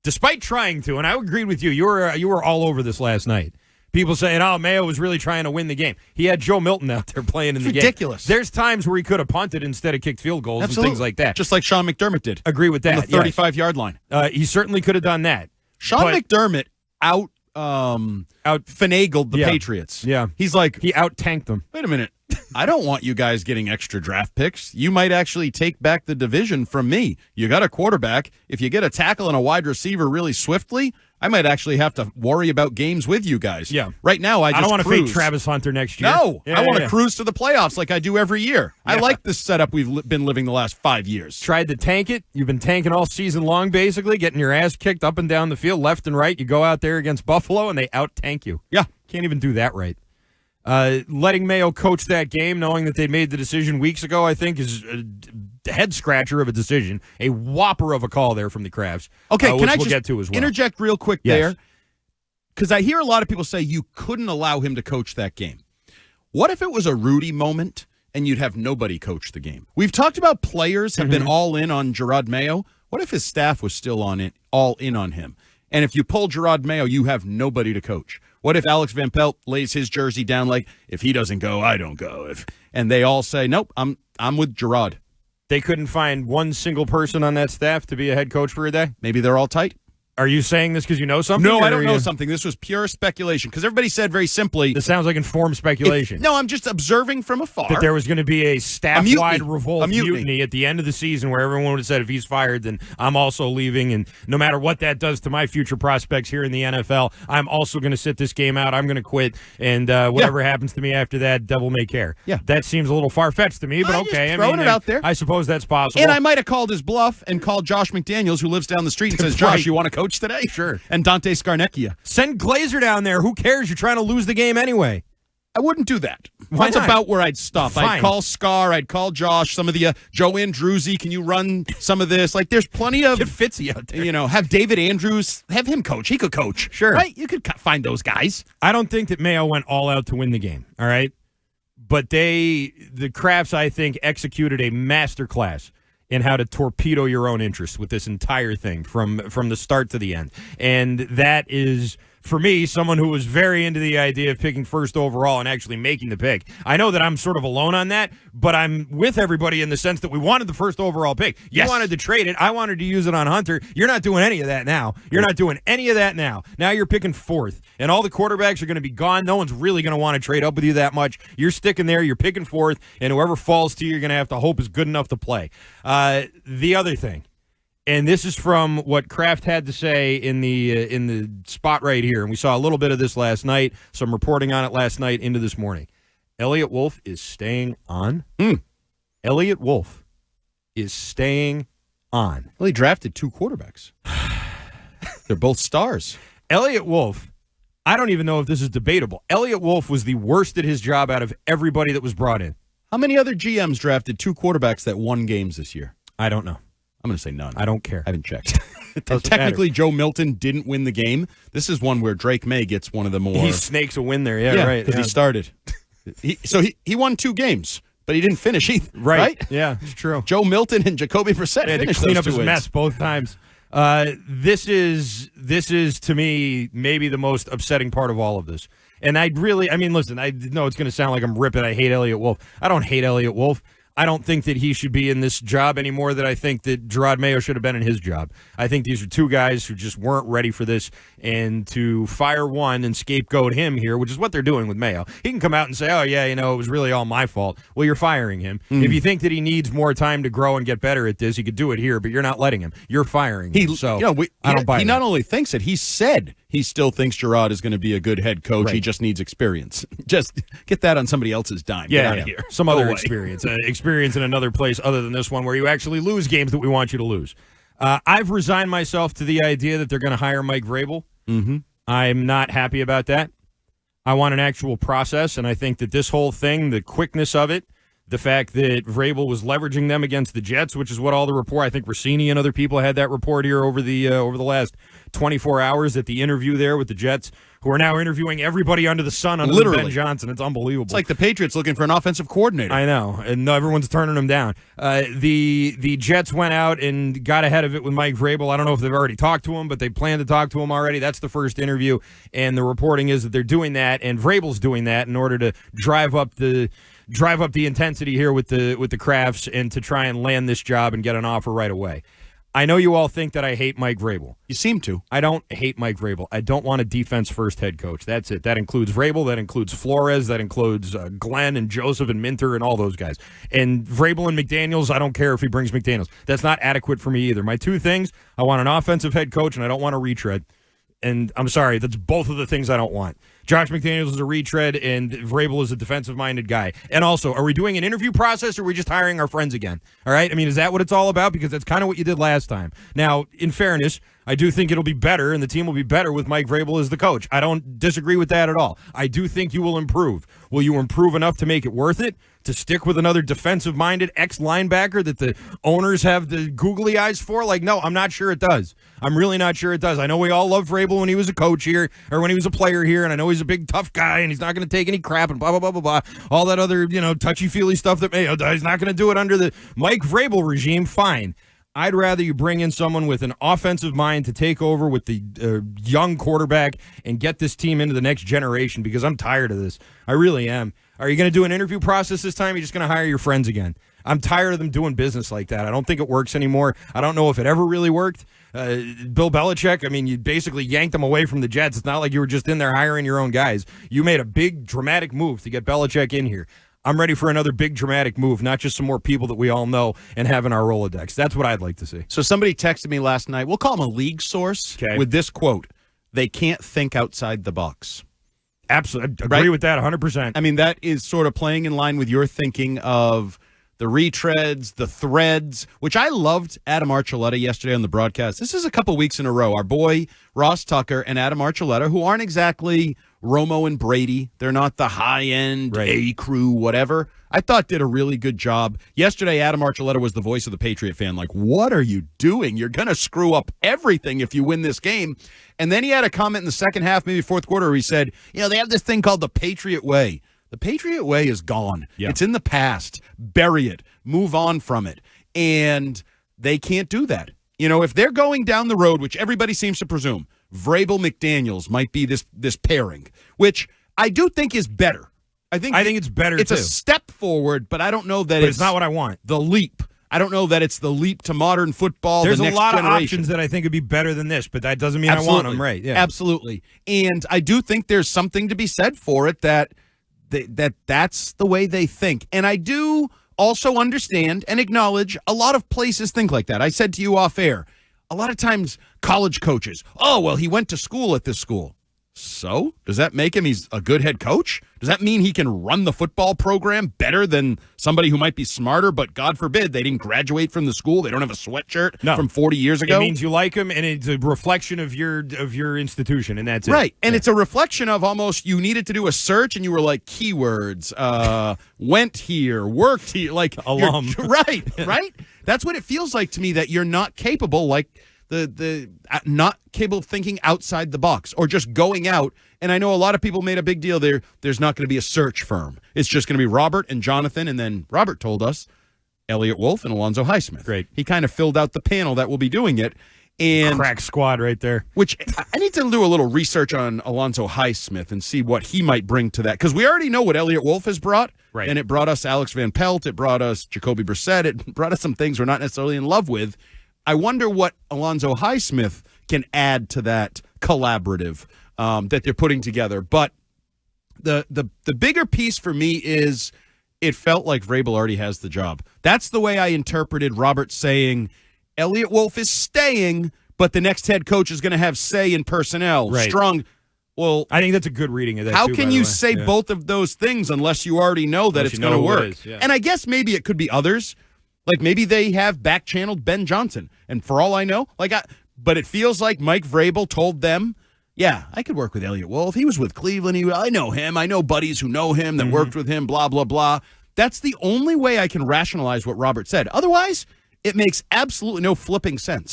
despite trying to, and I agreed with you. You were all over this last night. People saying, "Oh, Mayo was really trying to win the game." He had Joe Milton out there playing in the game. Ridiculous. There's times where he could have punted instead of kicked field goals and things like that. Just like Sean McDermott did. Agree with that. On the 35-yard line. He certainly could have done that. Sean McDermott out finagled the Patriots. Yeah. He's like, he out-tanked them. Wait a minute. I don't want you guys getting extra draft picks. You might actually take back the division from me. You got a quarterback. If you get a tackle and a wide receiver really swiftly, I might actually have to worry about games with you guys. Yeah. Right now, I don't want to fade Travis Hunter next year. No. I want to cruise to the playoffs like I do every year. Yeah. I like this setup we've been living the last 5 years. Tried to tank it. You've been tanking all season long, basically, getting your ass kicked up and down the field, left and right. You go out there against Buffalo, and they out-tank you. Yeah. Can't even do that right. Letting Mayo coach that game, knowing that they made the decision weeks ago, I think is a head-scratcher of a decision. A whopper of a call there from the Crafts. Okay, can I we'll just get to as well. Interject real quick there? Because I hear a lot of people say you couldn't allow him to coach that game. What if it was a Rudy moment and you'd have nobody coach the game? We've talked about players have been all in on Jerod Mayo. What if his staff was still all in on him? And if you pull Jerod Mayo, you have nobody to coach. What if Alex Van Pelt lays his jersey down like, if he doesn't go, I don't go. And they all say, nope, I'm with Jerod. They couldn't find one single person on that staff to be a head coach for a day? Maybe they're all tight. Are you saying this because you know something? No, I don't know something. This was pure speculation because everybody said very simply. This sounds like informed speculation. No, I'm just observing from afar. That there was going to be a staff-wide revolt mutiny at the end of the season where everyone would have said, if he's fired, then I'm also leaving. And no matter what that does to my future prospects here in the NFL, I'm also going to sit this game out. I'm going to quit. And whatever happens to me after that, devil may care. Yeah. That seems a little far-fetched to me, but okay. Throwing it out there. I suppose that's possible. And I might have called his bluff and called Josh McDaniels, who lives down the street, and says, Josh, you want to coach today? Sure. And Dante Scarnecchia. Send Glazer down there. Who cares? You're trying to lose the game anyway. I wouldn't do that. Why That's not? about where I'd stop. Fine. I'd call Scar. I'd call Josh. Some of the Joe Andrewsy. Can you run some of this? Like, there's plenty of. Get Fitzy out there. Have David Andrews. Have him coach. He could coach. Sure. Right? You could find those guys. I don't think that Mayo went all out to win the game. All right. But the Crafts, I think, executed a masterclass in how to torpedo your own interests with this entire thing from the start to the end. And that is, for me, someone who was very into the idea of picking first overall and actually making the pick. I know that I'm sort of alone on that, but I'm with everybody in the sense that we wanted the first overall pick. You wanted to trade it. I wanted to use it on Hunter. You're not doing any of that now. You're not doing any of that now. Now you're picking fourth, and all the quarterbacks are going to be gone. No one's really going to want to trade up with you that much. You're sticking there. You're picking fourth, and whoever falls to you, you're going to have to hope is good enough to play. The other thing, and this is from what Kraft had to say in the spot right here, and we saw a little bit of this last night, some reporting on it last night into this morning. Elliott Wolf is staying on. Elliott Wolf is staying on. Well, he drafted two quarterbacks. They're both stars. Elliott Wolf, I don't even know if this is debatable. Elliott Wolf was the worst at his job out of everybody that was brought in. How many other GMs drafted two quarterbacks that won games this year? I don't know. I'm going to say none. I don't care. I haven't checked. Technically, Joe Milton didn't win the game. This is one where Drake May gets one of the more. He snakes a win there. Yeah, right. Because he started. He won two games, but he didn't finish either. Right? Yeah, it's true. Joe Milton and Jacoby Brissett had to clean up his mess both times. This is to me maybe the most upsetting part of all of this. And listen, I know it's going to sound like I'm ripping. I hate Elliott Wolf. I don't hate Elliott Wolf. I don't think that he should be in this job anymore than I think that Jerod Mayo should have been in his job. I think these are two guys who just weren't ready for this, and to fire one and scapegoat him here, which is what they're doing with Mayo. He can come out and say, oh, yeah, it was really all my fault. Well, you're firing him. If you think that he needs more time to grow and get better at this, he could do it here, but you're not letting him. You're firing him. I don't buy it. He not only thinks it, he said he still thinks Jerod is going to be a good head coach. Right. He just needs experience. Just get that on somebody else's dime. Get out of here. Some other experience. Experience in another place other than this one where you actually lose games that we want you to lose. I've resigned myself to the idea that they're going to hire Mike Vrabel. I'm not happy about that. I want an actual process, and I think that this whole thing, the quickness of it, the fact that Vrabel was leveraging them against the Jets, which is what all the report, I think Rossini and other people had that report here over the last 24 hours, that the interview there with the Jets who are now interviewing everybody under the sun under Ben Johnson. It's unbelievable. It's like the Patriots looking for an offensive coordinator. I know, and everyone's turning them down. The Jets went out and got ahead of it with Mike Vrabel. I don't know if they've already talked to him, but they plan to talk to him already. That's the first interview, and the reporting is that they're doing that, and Vrabel's doing that in order to drive up the intensity here with the Crafts and to try and land this job and get an offer right away. I know you all think that I hate Mike Vrabel. You seem to. I don't hate Mike Vrabel. I don't want a defense-first head coach. That's it. That includes Vrabel. That includes Flores. That includes Glenn and Joseph and Minter and all those guys. And Vrabel and McDaniels, I don't care if he brings McDaniels. That's not adequate for me either. My two things, I want an offensive head coach, and I don't want a retread. And I'm sorry, that's both of the things I don't want. Josh McDaniels is a retread, and Vrabel is a defensive-minded guy. And also, are we doing an interview process, or are we just hiring our friends again? All right? I mean, is that what it's all about? Because that's kind of what you did last time. Now, in fairness, I do think it'll be better, and the team will be better with Mike Vrabel as the coach. I don't disagree with that at all. I do think you will improve. Will you improve enough to make it worth it? To stick with another defensive-minded ex-linebacker that the owners have the googly eyes for? Like, no, I'm not sure it does. I'm really not sure it does. I know we all loved Vrabel when he was a coach here, or when he was a player here, and I know he's a big, tough guy, and he's not going to take any crap, and blah, blah, blah, blah, blah. All that other, touchy-feely stuff that Mayo does. He's not going to do it under the Mike Vrabel regime. Fine. I'd rather you bring in someone with an offensive mind to take over with the young quarterback and get this team into the next generation, because I'm tired of this. I really am. Are you going to do an interview process this time? Or are you just going to hire your friends again? I'm tired of them doing business like that. I don't think it works anymore. I don't know if it ever really worked. Bill Belichick, I mean, you basically yanked them away from the Jets. It's not like you were just in there hiring your own guys. You made a big, dramatic move to get Belichick in here. I'm ready for another big, dramatic move, not just some more people that we all know and have in our Rolodex. That's what I'd like to see. So somebody texted me last night. We'll call him a league source with this quote: "They can't think outside the box." Absolutely. I agree with that 100%. I mean, that is sort of playing in line with your thinking of the retreads, the threads, which I loved Adam Archuleta yesterday on the broadcast. This is a couple weeks in a row. Our boy Ross Tucker and Adam Archuleta, who aren't exactly Romo and Brady. They're not the high-end A-crew, whatever. I thought did a really good job. Yesterday, Adam Archuleta was the voice of the Patriot fan. Like, what are you doing? You're going to screw up everything if you win this game. And then he had a comment in the second half, maybe fourth quarter, where he said, they have this thing called the Patriot Way. The Patriot Way is gone. Yeah. It's in the past. Bury it. Move on from it. And they can't do that. If they're going down the road, which everybody seems to presume, Vrabel McDaniels might be this pairing, which I do think is better. I think it's better. It's a step forward, but I don't know that it's not what I want. The leap. I don't know that it's the leap to modern football. There's the next a lot generation. of options that I think would be better than this, but that doesn't mean I want them. Right? Yeah, absolutely. And I do think there's something to be said for it that's the way they think. And I do also understand and acknowledge a lot of places think like that. I said to you off air, a lot of times college coaches, he went to school at this school. So does that make him he's a good head coach? Does that mean he can run the football program better than somebody who might be smarter, but God forbid they didn't graduate from the school? They don't have a sweatshirt from 40 years ago? It means you like him, and it's a reflection of your institution, and that's it. Right, and it's a reflection of almost you needed to do a search, and you were like, keywords, went here, worked here, like alum. Right. That's what it feels like to me, that you're not capable, like the not capable of thinking outside the box or just going out. And I know a lot of people made a big deal there. There's not going to be a search firm. It's just going to be Robert and Jonathan. And then Robert told us Elliot Wolf and Alonzo Highsmith. Great. He kind of filled out the panel that will be doing it. And crack squad right there. Which I need to do a little research on Alonzo Highsmith and see what he might bring to that. Because we already know what Elliot Wolf has brought. Right. And it brought us Alex Van Pelt. It brought us Jacoby Brissett. It brought us some things we're not necessarily in love with. I wonder what Alonzo Highsmith can add to that collaborative that they're putting together. But the bigger piece for me is it felt like Vrabel already has the job. That's the way I interpreted Robert saying Elliot Wolf is staying, but the next head coach is going to have say in personnel. Right. Strong. Well, I think that's a good reading of that. How too, can you say both of those things unless you already know that it's going to work? Yeah. And I guess maybe it could be others. Like maybe they have back-channeled Ben Johnson. And for all I know, but it feels like Mike Vrabel told them, yeah, I could work with Elliot Wolf. He was with Cleveland. I know him. I know buddies who know him that worked with him, blah, blah, blah. That's the only way I can rationalize what Robert said. Otherwise, it makes absolutely no flipping sense.